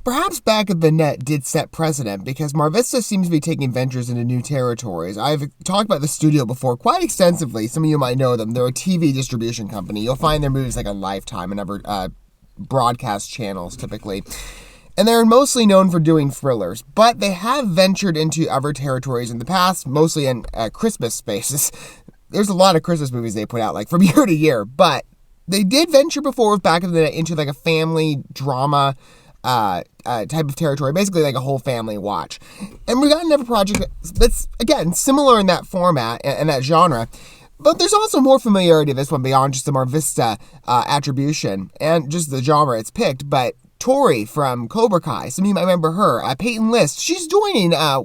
Perhaps Back of the Net did set precedent because MarVista seems to be taking ventures into new territories. I've talked about the studio before quite extensively. Some of you might know them. They're a TV distribution company. You'll find their movies like on Lifetime and other broadcast channels typically. And they're mostly known for doing thrillers, but they have ventured into other territories in the past, mostly in Christmas spaces. There's a lot of Christmas movies they put out, like from year to year, but they did venture before with Back of the Net into like a family drama type of territory, basically like a whole family watch. And we got another project that's, again, similar in that format and that genre, but there's also more familiarity to this one beyond just the MarVista attribution and just the genre it's picked, but Tori from Cobra Kai, some of you might remember her. Peyton List, she's joining, I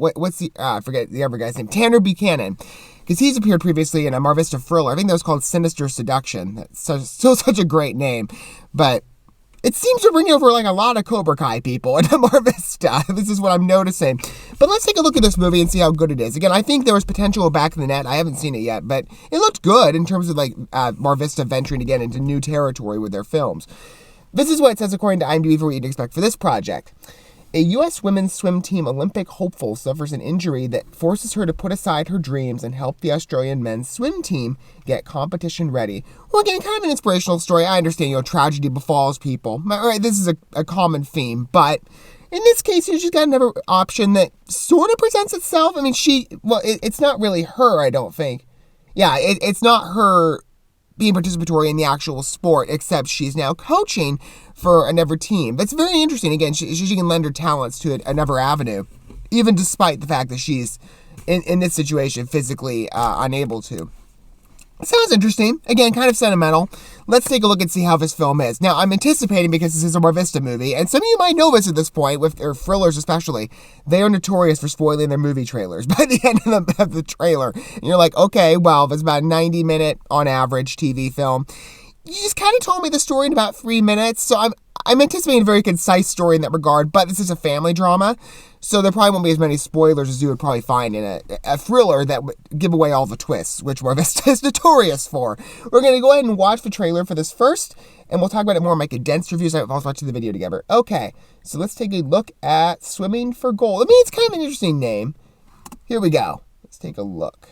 forget the other guy's name, Tanner Buchanan, because he's appeared previously in a MarVista thriller. I think that was called Sinister Seduction. That's still such a great name, but it seems to bring over like a lot of Cobra Kai people into MarVista. This is what I'm noticing. But let's take a look at this movie and see how good it is. Again, I think there was potential back in the net. I haven't seen it yet, but it looked good in terms of like MarVista venturing again into new territory with their films. This is what it says according to IMDb for what you'd expect for this project. A U.S. women's swim team Olympic hopeful suffers an injury that forces her to put aside her dreams and help the Australian men's swim team get competition ready. Well, again, kind of an inspirational story. I understand, tragedy befalls people. All right, this is a common theme, but in this case, she's got another option that sort of presents itself. I mean, it's not really her, I don't think. Yeah, it's not her being participatory in the actual sport, except she's now coaching for another team. That's very interesting. Again, she can lend her talents to another avenue, even despite the fact that she's, in this situation, physically unable to. Sounds interesting. Again, kind of sentimental. Let's take a look and see how this film is. Now, I'm anticipating, because this is a MarVista movie, and some of you might know this at this point, with their thrillers especially, they are notorious for spoiling their movie trailers by the end of the trailer. And you're like, okay, well, it's about a 90-minute, on average, TV film. You just kind of told me the story in about 3 minutes, so I'm anticipating a very concise story in that regard, but this is a family drama, so there probably won't be as many spoilers as you would probably find in a thriller that would give away all the twists, which MarVista is notorious for. We're going to go ahead and watch the trailer for this first, and we'll talk about it more in my condensed reviews while watching the video together. Okay, so let's take a look at Swimming for Gold. I mean, it's kind of an interesting name. Here we go. Let's take a look.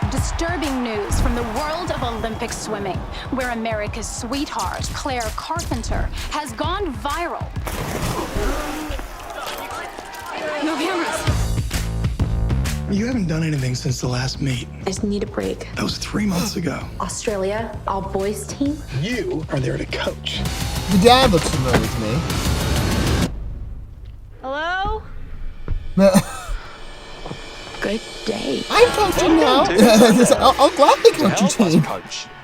Disturbing news from the world of Olympic swimming, where America's sweetheart, Claire Carpenter, has gone viral. No cameras. You haven't done anything since the last meet. I just need a break. That was 3 months ago. Australia, all boys team. You are there to coach. The dad looks familiar to me. Hello? Good day. I'm coaching now. I'll gladly coach your team.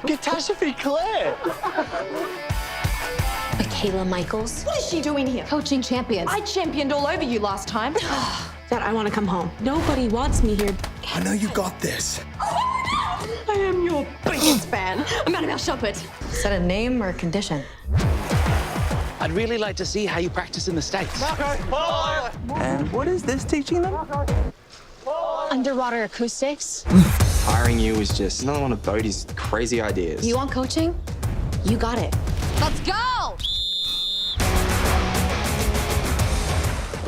Catastrophe Claire! Michaela Michaels. What is she doing here? Coaching champions. I championed all over you last time. Dad, I want to come home. Nobody wants me here. I know you got this. I am your biggest fan. I'm Annabelle Shepard. Is that a name or a condition? I'd really like to see how you practice in the States. And what is this teaching them? Underwater acoustics? Hiring you is just another one of Bodhi's crazy ideas. You want coaching? You got it. Let's go!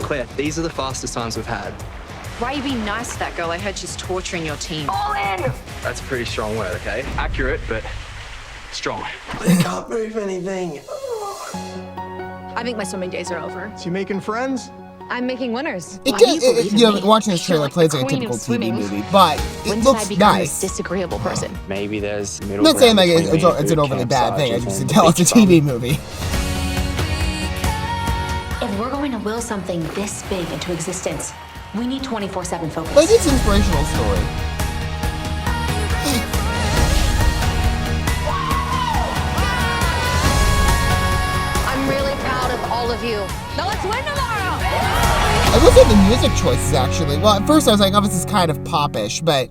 Claire, these are the fastest times we've had. Why are you being nice to that girl? I heard she's torturing your team. That's a pretty strong word, okay? Accurate, but strong. I can't move anything. I think my swimming days are over. So you making friends? I'm making winners. Watching this trailer plays like a typical TV movie, but it looks nice. Disagreeable person. Maybe there's middle I'm not saying like ground between it's an boot overly camp bad thing. I sergeant just can and tell it's a beach bum. TV movie. If we're going to will something this big into existence, we need 24/7 focus. Like, it's an inspirational story. I'm really proud of all of you. Now let's win tomorrow! I will say the music choices actually. Well, at first I was like, oh, this is kind of popish, but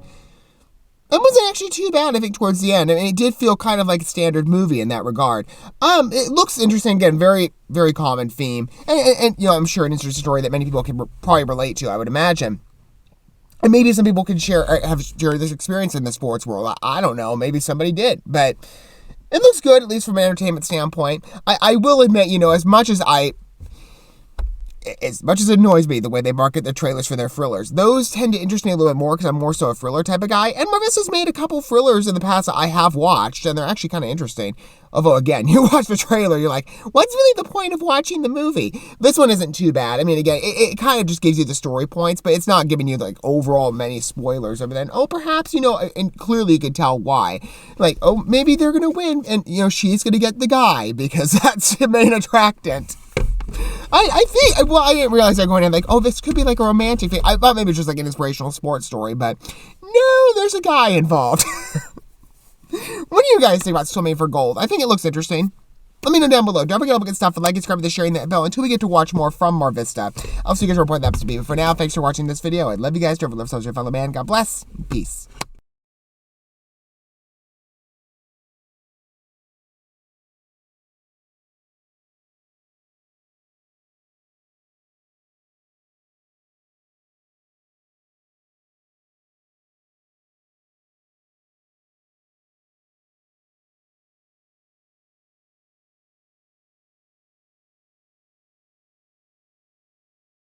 it wasn't actually too bad, I think, towards the end. I mean, it did feel kind of like a standard movie in that regard. It looks interesting, again, very, very common theme. And I'm sure an interesting story that many people can probably relate to, I would imagine. And maybe some people can have shared this experience in the sports world. I don't know. Maybe somebody did. But it looks good, at least from an entertainment standpoint. I will admit, you know, as much as it annoys me the way they market their trailers for their thrillers, those tend to interest me a little bit more because I'm more so a thriller type of guy. And MarVista's made a couple thrillers in the past that I have watched, and they're actually kind of interesting. Although, again, you watch the trailer, you're like, what's really the point of watching the movie? This one isn't too bad. I mean, again, it kind of just gives you the story points, but it's not giving you, like, overall many spoilers. Other than, oh, perhaps, you know, and clearly you could tell why. Like, oh, maybe they're going to win, and, you know, she's going to get the guy because that's the main attractant. I think, well, I didn't realize they're going in like, oh, this could be like a romantic thing. I thought maybe it's just like an inspirational sports story, but no, there's a guy involved. What do you guys think about Swimming for Gold? I think it looks interesting. Let me know down below. Don't forget to look at stuff and like and subscribe to sharing that bell until we get to watch more from MarVista. I'll see you guys report that to be. But for now, thanks for watching this video. I love you guys. Don't ever love your fellow man. God bless. Peace.